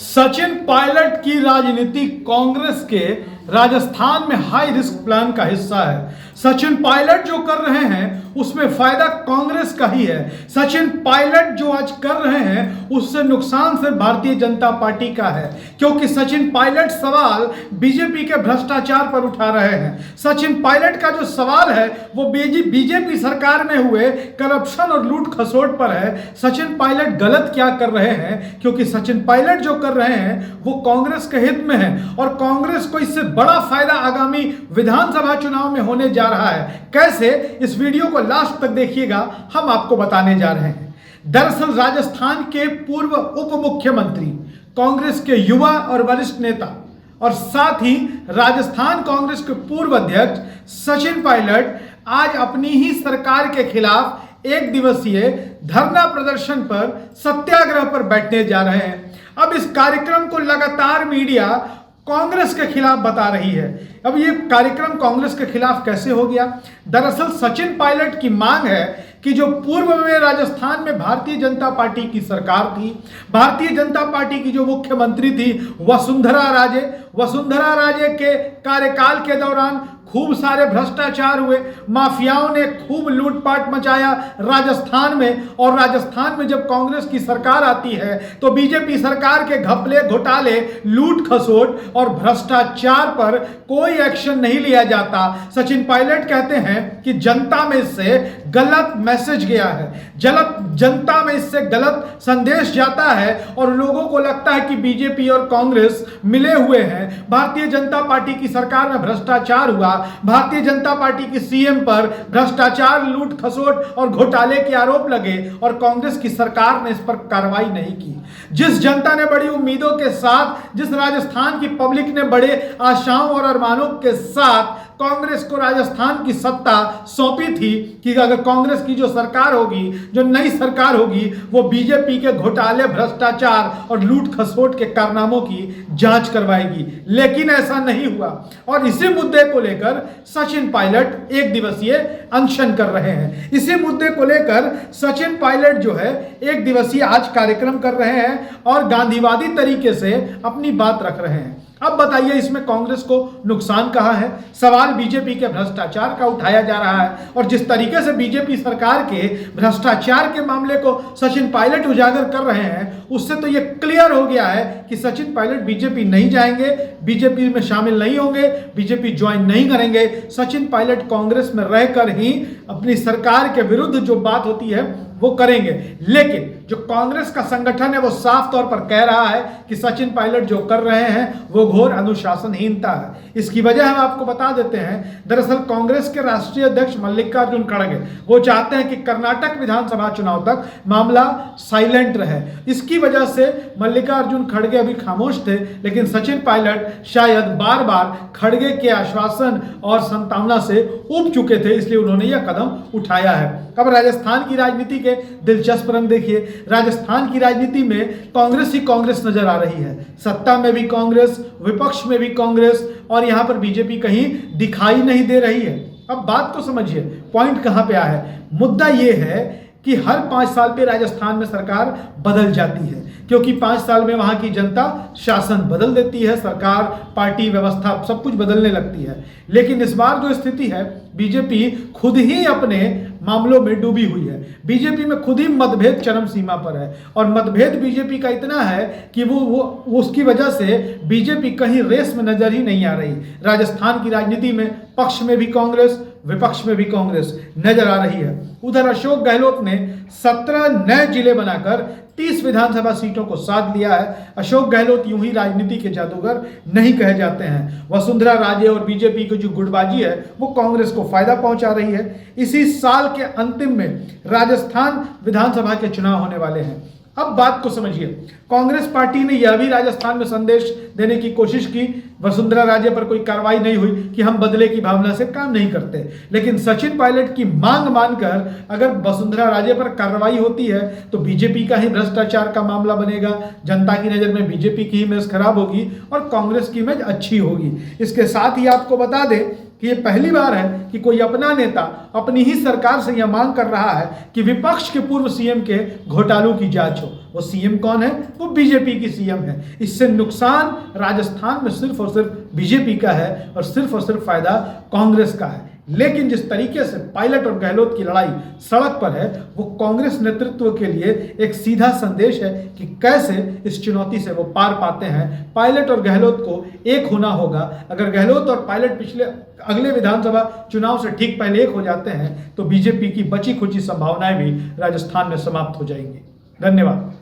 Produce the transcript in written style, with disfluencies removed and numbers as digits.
सचिन पायलट की राजनीति कांग्रेस के राजस्थान में हाई रिस्क प्लान का हिस्सा है। सचिन पायलट जो कर रहे हैं उसमें फायदा कांग्रेस का ही है। सचिन पायलट जो आज कर रहे हैं उससे नुकसान सिर्फ भारतीय जनता पार्टी का है, क्योंकि सचिन पायलट सवाल बीजेपी के भ्रष्टाचार पर उठा रहे हैं। सचिन पायलट का जो सवाल है वो बीजेपी सरकार में हुए करप्शन और लूट खसोट पर है। सचिन पायलट गलत क्या कर रहे हैं, क्योंकि सचिन पायलट जो कर रहे हैं वो कांग्रेस के हित में है और कांग्रेस को इससे बड़ा फायदा आगामी विधानसभा चुनाव में होने जा रहा है। कैसे, इस वीडियो को लास्ट तक देखिएगा, हम आपको बताने जा रहे हैं। दरअसल राजस्थान के पूर्व उप मुख्यमंत्री, कांग्रेस के युवा और वरिष्ठ नेता और साथ ही राजस्थान कांग्रेस के पूर्व अध्यक्ष सचिन पायलट आज अपनी ही सरकार के खिलाफ एक दिवसीय धरना प्रदर्शन पर, सत्याग्रह पर बैठने जा रहे हैं। अब इस कार्यक्रम को लगातार मीडिया कांग्रेस के खिलाफ बता रही है। अब ये कार्यक्रम कांग्रेस के खिलाफ कैसे हो गया? दरअसल सचिन पायलट की मांग है कि जो पूर्व में राजस्थान में भारतीय जनता पार्टी की सरकार थी, भारतीय जनता पार्टी की जो मुख्यमंत्री थी वसुंधरा राजे के कार्यकाल के दौरान खूब सारे भ्रष्टाचार हुए, माफियाओं ने खूब लूटपाट मचाया राजस्थान में। और राजस्थान में जब कांग्रेस की सरकार आती है तो बीजेपी सरकार के घपले, घोटाले, लूट खसोट और भ्रष्टाचार पर कोई एक्शन नहीं लिया जाता। सचिन पायलट कहते हैं कि जनता में इससे गलत मैसेज गया है, जनता में इससे गलत संदेश जाता है और लोगों को लगता है कि बीजेपी और कांग्रेस मिले हुए हैं। भारतीय जनता पार्टी की सरकार में भ्रष्टाचार हुआ, भारतीय जनता पार्टी की सीएम पर भ्रष्टाचार, लूट खसोट और घोटाले के आरोप लगे और कांग्रेस की सरकार ने इस पर कार्रवाई नहीं की। जिस जनता ने बड़ी उम्मीदों के साथ, जिस राजस्थान की पब्लिक ने बड़े आशाओं और अरमानों के साथ कांग्रेस को राजस्थान की सत्ता सौंपी थी कि अगर कांग्रेस की जो सरकार होगी, जो नई सरकार होगी, वो बीजेपी के घोटाले, भ्रष्टाचार और लूट खसोट के कारनामों की जांच करवाएगी, लेकिन ऐसा नहीं हुआ। और इसी मुद्दे को लेकर सचिन पायलट एक दिवसीय अनशन कर रहे हैं। इसी मुद्दे को लेकर सचिन पायलट जो है एक दिवसीय आज कार्यक्रम कर रहे हैं और गांधीवादी तरीके से अपनी बात रख रहे हैं। अब बताइए इसमें कांग्रेस को नुकसान कहाँ है? सवाल बीजेपी के भ्रष्टाचार का उठाया जा रहा है और जिस तरीके से बीजेपी सरकार के भ्रष्टाचार के मामले को सचिन पायलट उजागर कर रहे हैं, उससे तो यह क्लियर हो गया है कि सचिन पायलट बीजेपी नहीं जाएंगे, बीजेपी में शामिल नहीं होंगे, बीजेपी ज्वाइन नहीं करेंगे। सचिन पायलट कांग्रेस में रहकर ही अपनी सरकार के विरुद्ध जो बात होती है वो करेंगे। लेकिन जो कांग्रेस का संगठन है वो साफ तौर पर कह रहा है कि सचिन पायलट जो कर रहे हैं वो घोर अनुशासनहीनता है। इसकी वजह हम आपको बता देते हैं। दरअसल कांग्रेस के राष्ट्रीय अध्यक्ष मल्लिकार्जुन खड़गे वो चाहते हैं कि कर्नाटक विधानसभा चुनाव तक मामला साइलेंट रहे। इसकी वजह से मल्लिकार्जुन खड़गे अभी खामोश थे, लेकिन सचिन पायलट शायद बार बार खड़गे के आश्वासन और संतावना से ऊब चुके थे, इसलिए उन्होंने यह कदम उठाया है। अब राजस्थान की राजनीति के दिलचस्प रंग देखिए। राजस्थान की राजनीति में कांग्रेस ही कांग्रेस नजर आ रही है। सत्ता में भी कांग्रेस, विपक्ष में भी कांग्रेस और यहां पर बीजेपी कहीं दिखाई नहीं दे रही है। अब बात को समझिए, पॉइंट कहां पे आया है। मुद्दा यह है कि हर 5 साल पे राजस्थान में सरकार बदल जाती है, क्योंकि 5 साल में वहां की जनता शासन बदल देती है, सरकार, पार्टी, व्यवस्था सब कुछ बदलने लगती है। लेकिन इस बार जो स्थिति है, बीजेपी खुद ही अपने मामलों में डूबी हुई है। बीजेपी में खुद ही मतभेद चरम सीमा पर है और मतभेद बीजेपी का इतना है कि वो उसकी वजह से बीजेपी कहीं रेस में नजर ही नहीं आ रही। राजस्थान की राजनीति में पक्ष में भी कांग्रेस, विपक्ष में भी कांग्रेस नजर आ रही है। उधर अशोक गहलोत ने 17 नए जिले बनाकर 30 विधानसभा सीटों को साध लिया है। अशोक गहलोत यूं ही राजनीति के जादूगर नहीं कहे जाते हैं। वसुंधरा राजे और बीजेपी की जो गुटबाजी है वो कांग्रेस को फायदा पहुंचा रही है। इसी साल के अंतिम में राजस्थान विधानसभा के चुनाव होने वाले हैं। अब बात को समझिए, कांग्रेस पार्टी ने यह भी राजस्थान में संदेश देने की कोशिश की, वसुंधरा राजे पर कोई कार्रवाई नहीं हुई, कि हम बदले की भावना से काम नहीं करते। लेकिन सचिन पायलट की मांग मानकर अगर वसुंधरा राजे पर कार्रवाई होती है तो बीजेपी का ही भ्रष्टाचार का मामला बनेगा, जनता की नजर में बीजेपी की इमेज खराब होगी और कांग्रेस की इमेज अच्छी होगी। इसके साथ ही आपको बता दें कि ये पहली बार है कि कोई अपना नेता अपनी ही सरकार से यह मांग कर रहा है कि विपक्ष के पूर्व सीएम के घोटालों की जांच हो। वो सीएम कौन है? वो बीजेपी की सीएम है। इससे नुकसान राजस्थान में सिर्फ और सिर्फ बीजेपी का है और सिर्फ फायदा कांग्रेस का है। लेकिन जिस तरीके से पायलट और गहलोत की लड़ाई सड़क पर है, वो कांग्रेस नेतृत्व के लिए एक सीधा संदेश है कि कैसे इस चुनौती से वो पार पाते हैं। पायलट और गहलोत को एक होना होगा। अगर गहलोत और पायलट अगले विधानसभा चुनाव से ठीक पहले एक हो जाते हैं तो बीजेपी की बची खुची संभावनाएं भी राजस्थान में समाप्त हो जाएंगी। धन्यवाद।